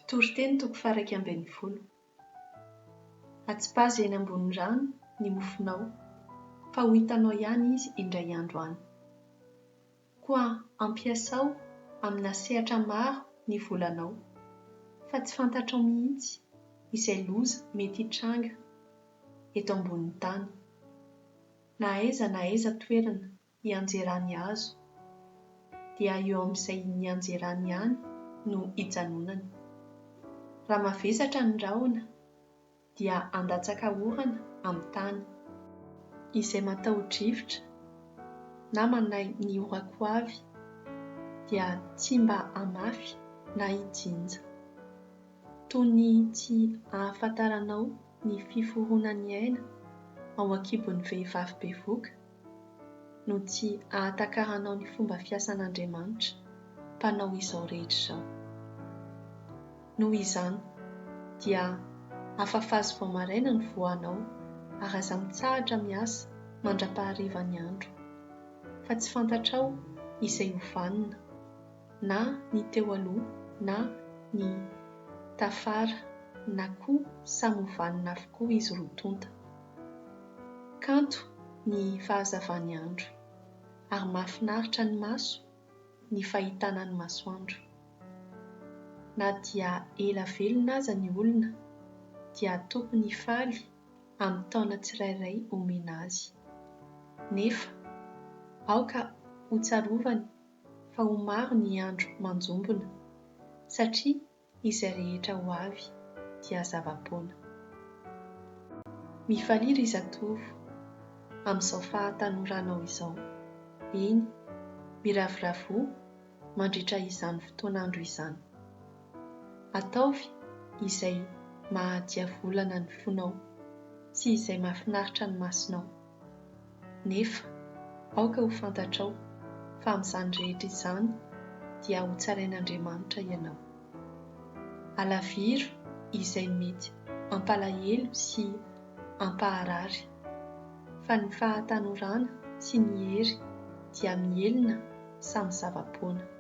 Toriteny toko 112. Atsipazy eny ambony rano ny mofonao, fa ho hitanao ihany izy indray andro any. Koa ampiasao amina sehatra maro ny volanao, fa tsy fantatrao mihitsy izay loza mety hitranga eto ambonin'ny tany. Na aiza toerana hianjerany azo, dia eo amin'izay nianjerany ihany no hijanonany. Raha mavesatra ny rahona, dia handatsaka orana amin'ny tany, izay mataho-drivotra na manahy ny orako avy, dia tsy mba hamafy na hijinja. Toy ny tsy ahafantaranao ny fiforonan'ny aina ao ankibon'ny vehivavy bevoka, no tsy ahatakaranao ny fomba fiasan'Andriamanitra mpanao izao rehetra izao. Noho izany dia afafazo vao maraina ny voanao, ary aza mitsahatra miasa mandra-pahariva ny andro, fa tsy fantatrao izay hovanina, na ny teo aloha na ny tafara, na koa samy hovanina avokoa izy roa-tonta. Kanto ny fahazavany andro, ary mahafinaritra ny maso ny fahitana ny masoandro. Na dia ela velona aza ny olona, dia tokony hifaly amin'ny taona tsirairay omena azy. Nefa aoka ho tsarovany fa ho maro ny andro manjombona, satria izay rehetra ho avy dia zava-poana. Mifaliry ry zatovo amin'izao fahatanoranao izao. Eny, miravoravo mandritra izany fotoan'andro izany. Ataovy izay mahadiavolana ny fonao sy izay mahafinaritra ny masonao. Nefa aoka ho fantatrao fa amin'izany rehetra izany dia ho tsarain'Andriamanitra ianao. Alaviro izay mety hampalahelo sy hampaharary, fa ny fahatanorana sy ny hery dia mielina samy zava-poana.